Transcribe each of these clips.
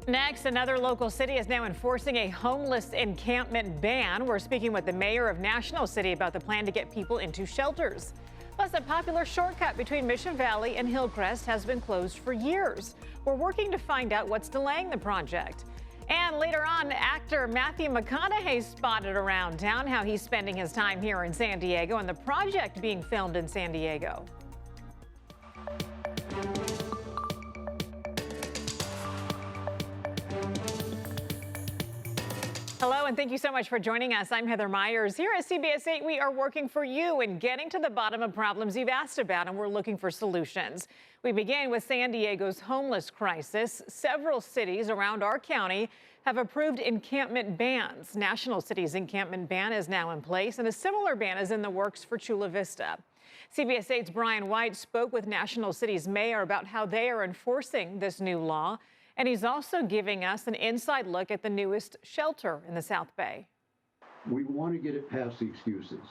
Next, another local city is now enforcing a homeless encampment ban. We're speaking with the mayor of National City about the plan to get people into shelters. Plus, a popular shortcut between Mission Valley and Hillcrest has been closed for years. We're working to find out what's delaying the project. And later on, actor Matthew McConaughey spotted around town how he's spending his time here in San Diego and the project being filmed in San Diego. Hello, and thank you so much for joining us. I'm Heather Myers. Here at CBS 8, we are working for you and getting to the bottom of problems you've asked about, and we're looking for solutions. We begin with San Diego's homeless crisis. Several cities around our county have approved encampment bans. National City's encampment ban is now in place, and a similar ban is in the works for Chula Vista. CBS 8's Brian White spoke with National City's mayor about how they are enforcing this new law. And he's also giving us an inside look at the newest shelter in the South Bay. We want to get it past the excuses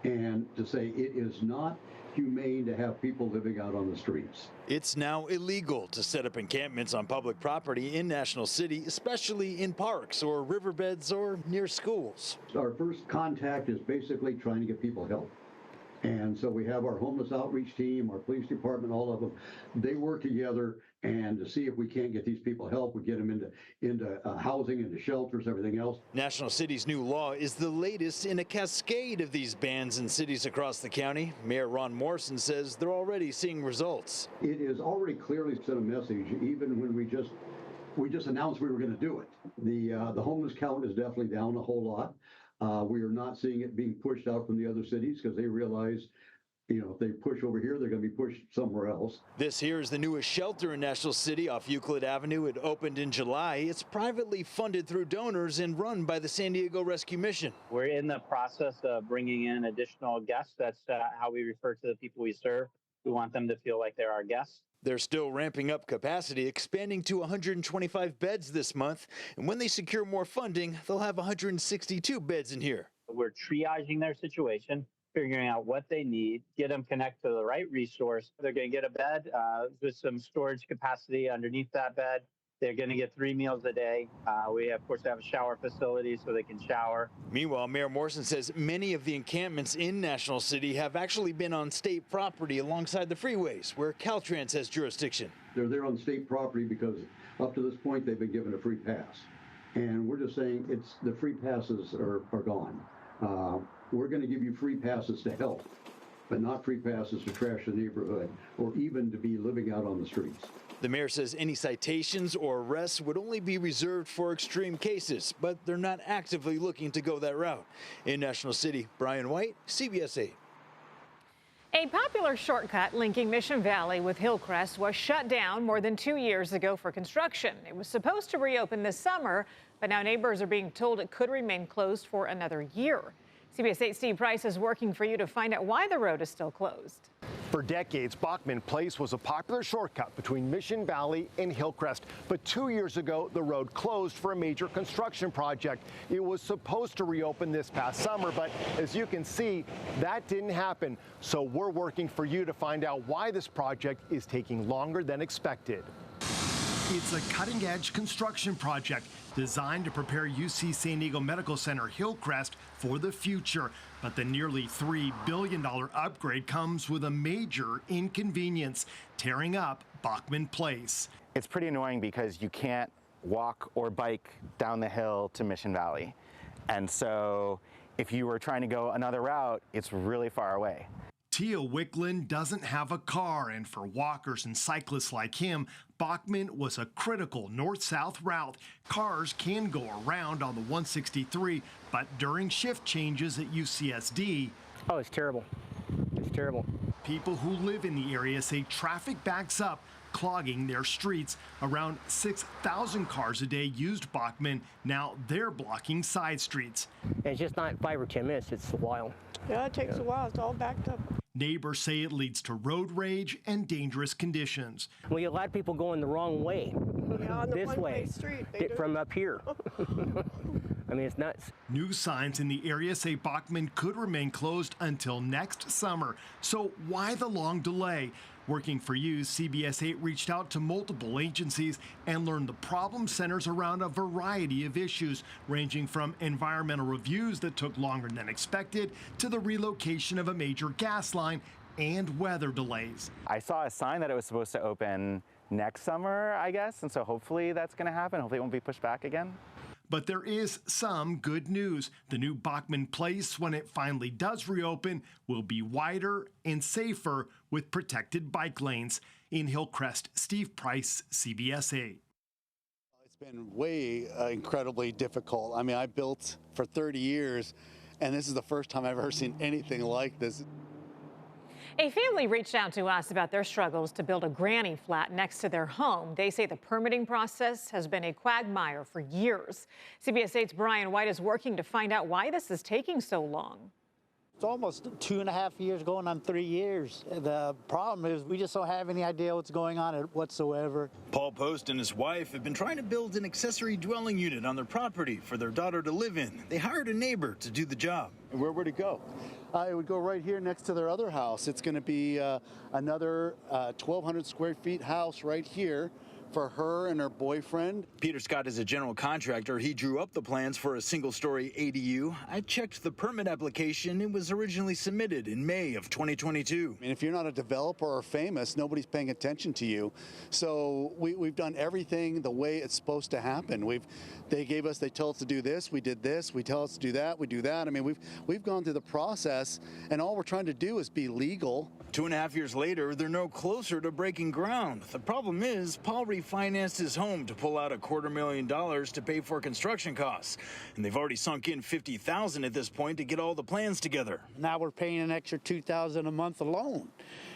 and to say it is not humane to have people living out on the streets. It's now illegal to set up encampments on public property in National City, especially in parks or riverbeds or near schools. Our first contact is basically trying to get people help. And so we have our homeless outreach team, our police department, all of them. They work together and to see if we can't get these people help, we get them into housing, into shelters, everything else. National City's new law is the latest in a cascade of these bans in cities across the county. Mayor Ron Morrison says they're already seeing results. It is already clearly sent a message, even when we just announced we were going to do it. The homeless count is definitely down a whole lot. We are not seeing it being pushed out from the other cities because they realize, if they push over here, they're going to be pushed somewhere else. This here is the newest shelter in National City off Euclid Avenue. It opened in July. It's privately funded through donors and run by the San Diego Rescue Mission. We're in the process of bringing in additional guests. That's how we refer to the people we serve. We want them to feel like they're our guests. They're still ramping up capacity, expanding to 125 beds this month. And when they secure more funding, they'll have 162 beds in here. We're triaging their situation, figuring out what they need, get them connected to the right resource. They're going to get a bed with some storage capacity underneath that bed. They're going to get 3 meals a day. We, of course, have a shower facility so they can shower. Meanwhile, Mayor Morrison says many of the encampments in National City have actually been on state property alongside the freeways where Caltrans has jurisdiction. They're there on state property because up to this point, they've been given a free pass. And we're just saying the free passes are gone. We're going to give you free passes to help, but not free passes to trash the neighborhood or even to be living out on the streets. The mayor says any citations or arrests would only be reserved for extreme cases, but they're not actively looking to go that route. In National City, Brian White, CBS 8. A popular shortcut linking Mission Valley with Hillcrest was shut down more than 2 years ago for construction. It was supposed to reopen this summer, but now neighbors are being told it could remain closed for another year. CBS 8's Steve Price is working for you to find out why the road is still closed. For decades, Bachman Place was a popular shortcut between Mission Valley and Hillcrest. But 2 years ago, the road closed for a major construction project. It was supposed to reopen this past summer, but as you can see, that didn't happen. So we're working for you to find out why this project is taking longer than expected. It's a cutting-edge construction project designed to prepare UC San Diego Medical Center Hillcrest for the future. But the nearly $3 billion upgrade comes with a major inconvenience, tearing up Bachman Place. It's pretty annoying because you can't walk or bike down the hill to Mission Valley. And so if you were trying to go another route, it's really far away. Tia Wicklund doesn't have a car, and for walkers and cyclists like him, Bachman was a critical north-south route. Cars can go around on the 163, but during shift changes at UCSD... Oh, it's terrible. It's terrible. People who live in the area say traffic backs up, clogging their streets. Around 6,000 cars a day used Bachman. Now they're blocking side streets. It's just not 5 or 10 minutes. It's a while. Yeah, it takes a while. It's all backed up. Neighbors say it leads to road rage and dangerous conditions. We a lot of people going the wrong way. Yeah, on the this way street, from up here. I mean, it's nuts. New signs in the area say Bachman could remain closed until next summer. So why the long delay? Working for You, CBS 8 reached out to multiple agencies and learned the problem centers around a variety of issues, ranging from environmental reviews that took longer than expected to the relocation of a major gas line and weather delays. I saw a sign that it was supposed to open next summer, I guess, and so hopefully that's going to happen. Hopefully it won't be pushed back again. But there is some good news. The new Bachman Place, when it finally does reopen, will be wider and safer with protected bike lanes. In Hillcrest, Steve Price, CBS 8. It's been way incredibly difficult. I mean, I built for 30 years, and this is the first time I've ever seen anything like this. A family reached out to us about their struggles to build a granny flat next to their home. They say the permitting process has been a quagmire for years. CBS 8's Brian White is working to find out why this is taking so long. It's almost 2.5 years going on 3 years. The problem is we just don't have any idea what's going on whatsoever. Paul Post and his wife have been trying to build an accessory dwelling unit on their property for their daughter to live in. They hired a neighbor to do the job. And where would it go? It would go right here next to their other house. It's going to be another 1,200 square feet house right here for her and her boyfriend. Peter Scott is a general contractor. He drew up the plans for a single-story ADU. I checked the permit application. It was originally submitted in May of 2022. I mean, if you're not a developer or famous, nobody's paying attention to you. So we've done everything the way it's supposed to happen. They told us to do this, we did this, we tell us to do that, we do that. I mean, we've gone through the process, and all we're trying to do is be legal. 2.5 years later, they're no closer to breaking ground. The problem is, Paul refinanced his home to pull out $250,000 to pay for construction costs. And they've already sunk in $50,000 at this point to get all the plans together. Now we're paying an extra $2,000 a month alone.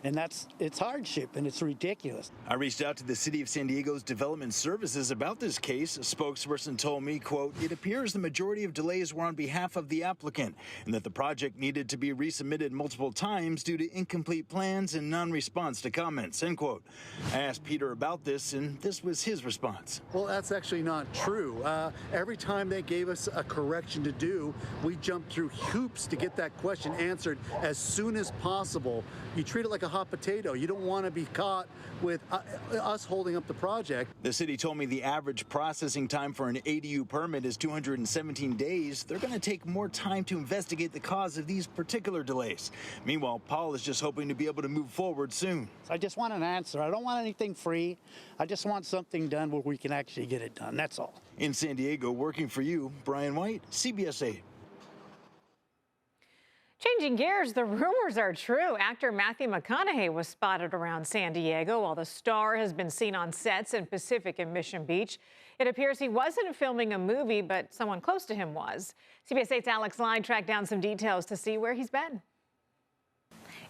And it's hardship, and it's ridiculous. I reached out to the City of San Diego's Development Services about this case. A spokesperson told me, quote, "It appears the majority of delays were on behalf of the applicant and that the project needed to be resubmitted multiple times due to incomplete plans and non-response to comments," end quote. I asked Peter about this, and this was his response. Well, that's actually not true. Every time they gave us a correction to do, we jumped through hoops to get that question answered as soon as possible. You treat it like a hot potato. You don't want to be caught with us holding up the project. The city told me the average processing time for an ADU permit is 217 days. They're going to take more time to investigate the cause of these particular delays. Meanwhile, Paul is just hoping to be able to move forward soon. I just want an answer. I don't want anything free. I just want something done where we can actually get it done. That's all. In San Diego, working for you, Brian White, CBS 8. Changing gears, the rumors are true. Actor Matthew McConaughey was spotted around San Diego while the star has been seen on sets in Pacific and Mission Beach. It appears he wasn't filming a movie, but someone close to him was. CBS 8's Alex Line tracked down some details to see where he's been.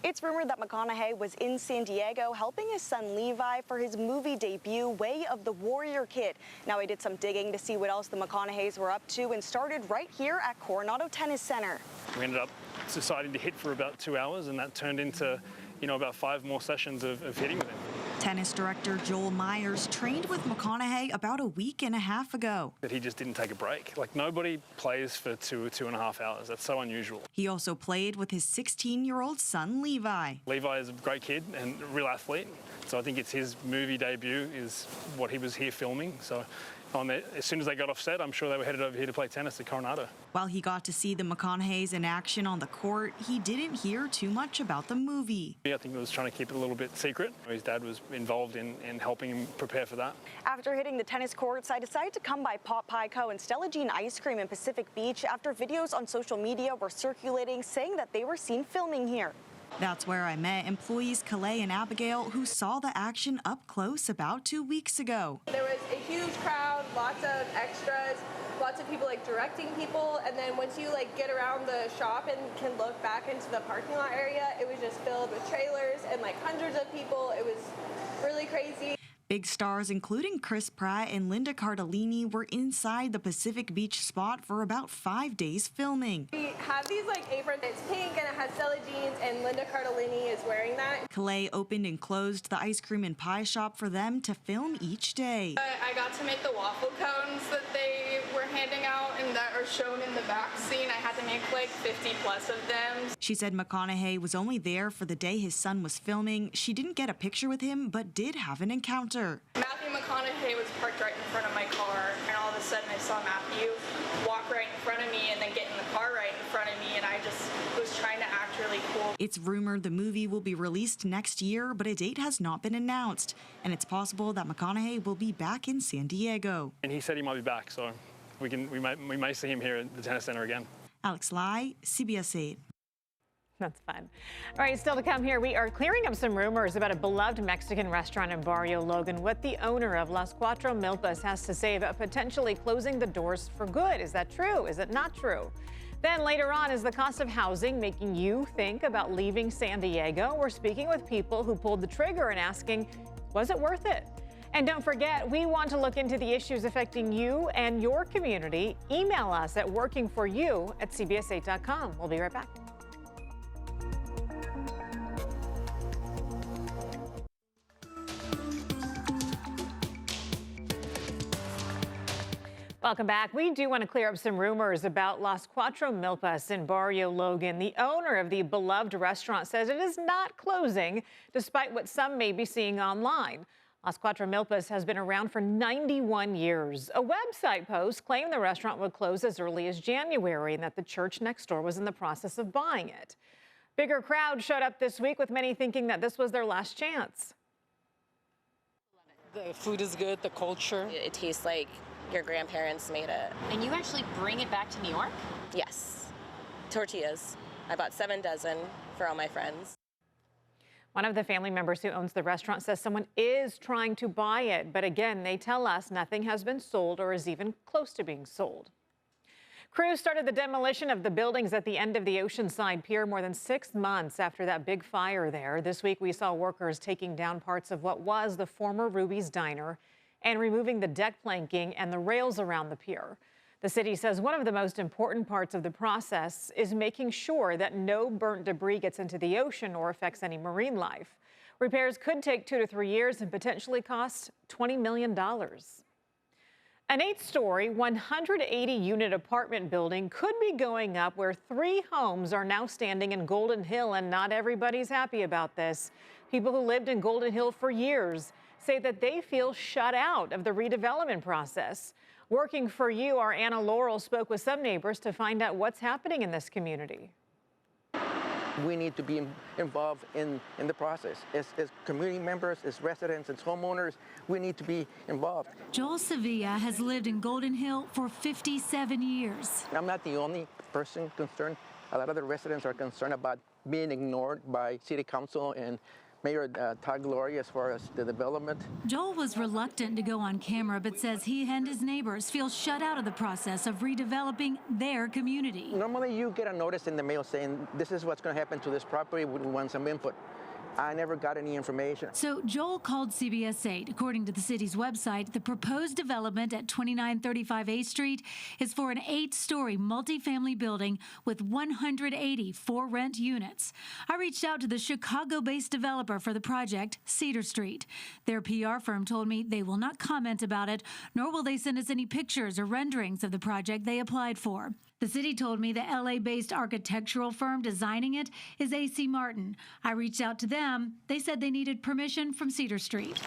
It's rumored that McConaughey was in San Diego helping his son Levi for his movie debut, Way of the Warrior Kid. Now, I did some digging to see what else the McConaugheys were up to and started right here at Coronado Tennis Center. We ended up deciding to hit for about 2 hours, and that turned into, about 5 more sessions of hitting with him. Tennis director Joel Myers trained with McConaughey about a week and a half ago. But he just didn't take a break. Like, nobody plays for 2.5 hours. That's so unusual. He also played with his 16-year-old son, Levi. Levi is a great kid and a real athlete. So I think it's his movie debut is what he was here filming. So as soon as they got off set, I'm sure they were headed over here to play tennis at Coronado. While he got to see the McConaughey's in action on the court, he didn't hear too much about the movie. I think he was trying to keep it a little bit secret. His dad was involved in helping him prepare for that. After hitting the tennis courts, I decided to come by Pop Pie Co. and Stella Jean Ice Cream in Pacific Beach after videos on social media were circulating saying that they were seen filming here. That's where I met employees Calais and Abigail who saw the action up close about 2 weeks ago. There was a huge crowd, lots of extras, lots of people directing people, and then once you get around the shop and can look back into the parking lot area, it was just filled with trailers and hundreds of people. It was really crazy. Big stars including Chris Pratt and Linda Cardellini were inside the Pacific Beach spot for about 5 days filming. We have these aprons. It's pink and it has Stella Jeans, and Linda Cardellini is wearing that. Calais opened and closed the ice cream and pie shop for them to film each day. I got to make the waffle cones that they were handing out and that are shown in the back scene, I had to make like 50 plus of them. She said McConaughey was only there for the day his son was filming. She didn't get a picture with him, but did have an encounter. Matthew McConaughey was parked right in front of my car, and all of a sudden I saw Matthew walk right in front of me and then get in the car right in front of me, and I just was trying to act really cool. It's rumored the movie will be released next year, but a date has not been announced, and it's possible that McConaughey will be back in San Diego. And he said he might be back, so we might see him here at the tennis center again. Alex Lai, CBS 8. That's fun. All right, still to come here, we are clearing up some rumors about a beloved Mexican restaurant in Barrio Logan. What the owner of Las Quatro Milos has to say about potentially closing the doors for good. Is that true? Is it not true? Then later on, is the cost of housing making you think about leaving San Diego? We're speaking with people who pulled the trigger and asking, was it worth it? And don't forget, we want to look into the issues affecting you and your community. Email us at workingforyou@cbs8.com. We'll be right back. Welcome back. We do want to clear up some rumors about Las Quatro Milos in Barrio Logan. The owner of the beloved restaurant says it is not closing, despite what some may be seeing online. Las Quatro Milos has been around for 91 years. A website post claimed the restaurant would close as early as January and that the church next door was in the process of buying it. Bigger crowd showed up this week with many thinking that this was their last chance. The food is good, the culture. It tastes like your grandparents made it. And you actually bring it back to New York? Yes. Tortillas. I bought 7 dozen for all my friends. One of the family members who owns the restaurant says someone is trying to buy it, but again, they tell us nothing has been sold or is even close to being sold. Crews started the demolition of the buildings at the end of the Oceanside Pier more than 6 months after that big fire there. This week, we saw workers taking down parts of what was the former Ruby's Diner and removing the deck planking and the rails around the pier. The city says one of the most important parts of the process is making sure that no burnt debris gets into the ocean or affects any marine life. Repairs could take 2 to 3 years and potentially cost $20 million. An 8-story, 180-unit apartment building could be going up where 3 homes are now standing in Golden Hill, and not everybody's happy about this. People who lived in Golden Hill for years say that they feel shut out of the redevelopment process. Working for You, our Anna Laurel spoke with some neighbors to find out what's happening in this community. We need to be involved in the process. As community members, as residents, as homeowners, we need to be involved. Joel Sevilla has lived in Golden Hill for 57 years. I'm not the only person concerned. A lot of the residents are concerned about being ignored by City Council and Mayor Todd Gloria as far as the development. Joel was reluctant to go on camera, but says he and his neighbors feel shut out of the process of redeveloping their community. Normally you get a notice in the mail saying this is what's going to happen to this property, we want some input. I never got any information. So Joel called CBS 8. According to the city's website, the proposed development at 2935 8th Street is for an 8-story multifamily building with 180 for-rent units. I reached out to the Chicago-based developer for the project, Cedar Street. Their PR firm told me they will not comment about it, nor will they send us any pictures or renderings of the project they applied for. The city told me the LA-based architectural firm designing it is AC Martin. I reached out to them. They said they needed permission from Cedar Street.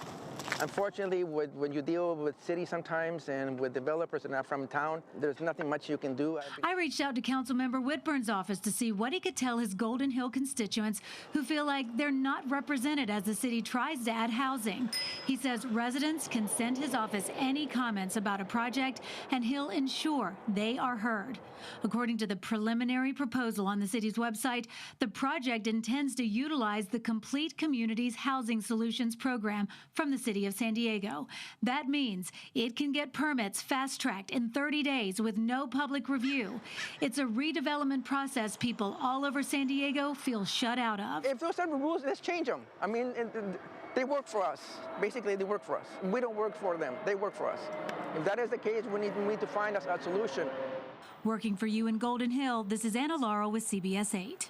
Unfortunately, when you deal with cities sometimes and with developers that are not from town, there's nothing much you can do. I reached out to Councilmember Whitburn's office to see what he could tell his Golden Hill constituents who feel like they're not represented as the city tries to add housing. He says residents can send his office any comments about a project, and he'll ensure they are heard. According to the preliminary proposal on the city's website, the project intends to utilize the Complete Communities Housing Solutions program from the city of San Diego. That means it can get permits fast-tracked in 30 days with no public review. It's a redevelopment process people all over San Diego feel shut out of. If those are the rules, let's change them. I mean, they work for us. Basically, they work for us. We don't work for them. They work for us. If that is the case, we need to find us a solution. Working for You in Golden Hill, this is Anna Laurel with CBS 8.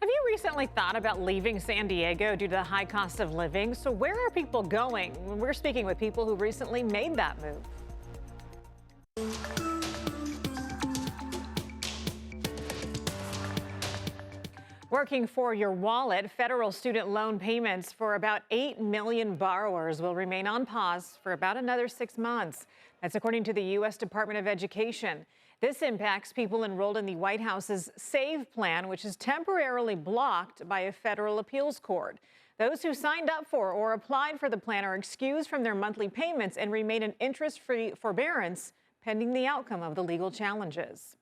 Have you recently thought about leaving San Diego due to the high cost of living? So where are people going? We're speaking with people who recently made that move. Working for your wallet, federal student loan payments for about 8 million borrowers will remain on pause for about another 6 months. That's according to the U.S. Department of Education. This impacts people enrolled in the White House's SAVE plan, which is temporarily blocked by a federal appeals court. Those who signed up for or applied for the plan are excused from their monthly payments and remain in interest-free forbearance pending the outcome of the legal challenges.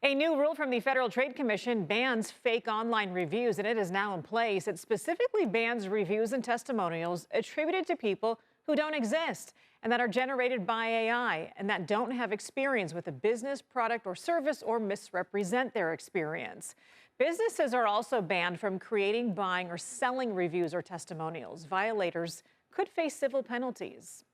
A new rule from the Federal Trade Commission bans fake online reviews, and it is now in place. It specifically bans reviews and testimonials attributed to people who don't exist and that are generated by AI and that don't have experience with a business, product, or service or misrepresent their experience. Businesses are also banned from creating, buying, or selling reviews or testimonials. Violators could face civil penalties.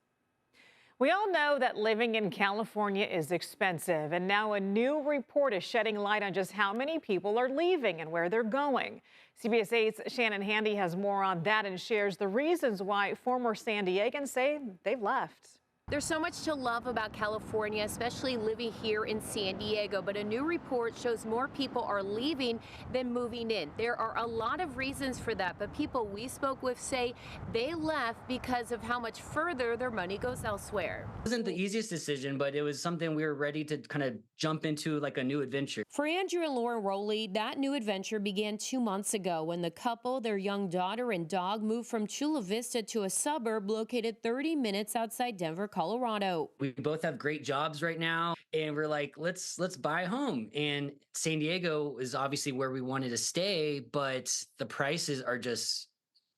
We all know that living in California is expensive, and now a new report is shedding light on just how many people are leaving and where they're going. CBS 8's Shannon Handy has more on that and shares the reasons why former San Diegans say they've left. There's so much to love about California, especially living here in San Diego, but a new report shows more people are leaving than moving in. There are a lot of reasons for that, but people we spoke with say they left because of how much further their money goes elsewhere. It wasn't the easiest decision, but it was something we were ready to kind of jump into, like a new adventure. For Andrew and Lauren Rowley, that new adventure began 2 months ago when the couple, their young daughter and dog, moved from Chula Vista to a suburb located 30 minutes outside Denver, Colorado. We both have great jobs right now, and we're like, let's buy a home. And San Diego is obviously where we wanted to stay, but the prices are just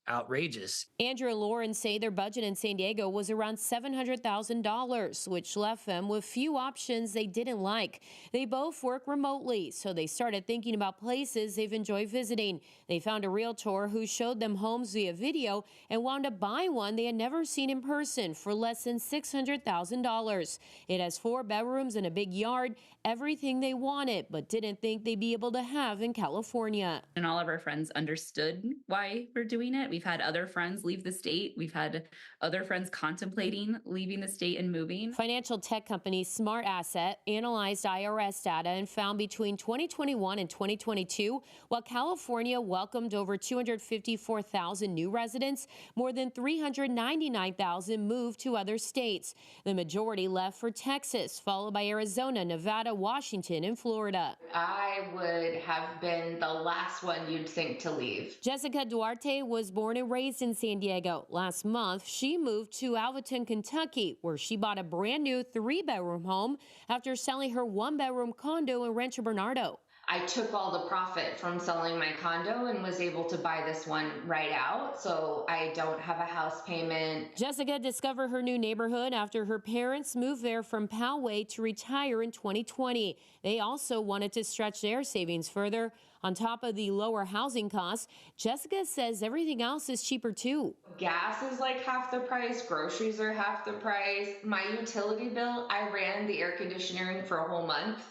outrageous. Andrew and Lauren say their budget in San Diego was around $700,000, which left them with few options they didn't like. They both work remotely, so they started thinking about places they've enjoyed visiting. They found a realtor who showed them homes via video and wound up buying one they had never seen in person for less than $600,000. It has 4 bedrooms and a big yard, everything they wanted, but didn't think they'd be able to have in California. And all of our friends understood why we're doing it. We've had other friends leave the state. We've had other friends contemplating leaving the state and moving. Financial tech company Smart Asset analyzed IRS data and found between 2021 and 2022, while California welcomed over 254,000 new residents, more than 399,000 moved to other states. The majority left for Texas, followed by Arizona, Nevada, Washington, and Florida. I would have been the last one you'd think to leave. Jessica Duarte was born and raised in San Diego. Last month, she moved to Alvaton, Kentucky, where she bought a brand new 3-bedroom home after selling her 1-bedroom condo in Rancho Bernardo. I took all the profit from selling my condo and was able to buy this one right out, so I don't have a house payment. Jessica discovered her new neighborhood after her parents moved there from Poway to retire in 2020. They also wanted to stretch their savings further. On top of the lower housing costs, Jessica says everything else is cheaper too. Gas is like half the price, groceries are half the price. My utility bill, I ran the air conditioning for a whole month,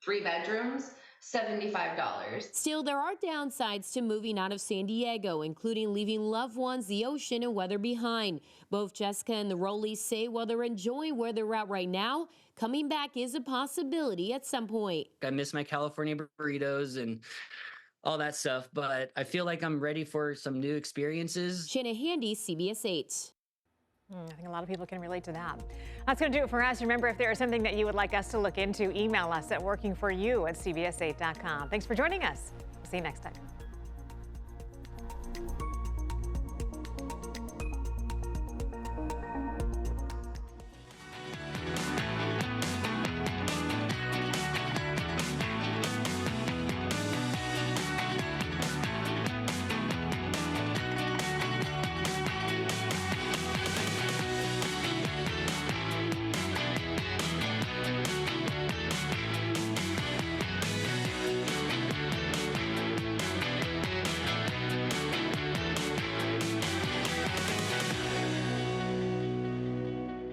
3 bedrooms. $75. Still, there are downsides to moving out of San Diego, including leaving loved ones, the ocean, and weather behind. Both Jessica and the Rowleys say while they're enjoying where they're at right now, coming back is a possibility at some point. I miss my California burritos and all that stuff, but I feel like I'm ready for some new experiences. Shannon Handy, CBS 8. I think a lot of people can relate to that. That's going to do it for us. Remember, if there is something that you would like us to look into, email us at workingforyou@cbs8.com. Thanks for joining us. See you next time.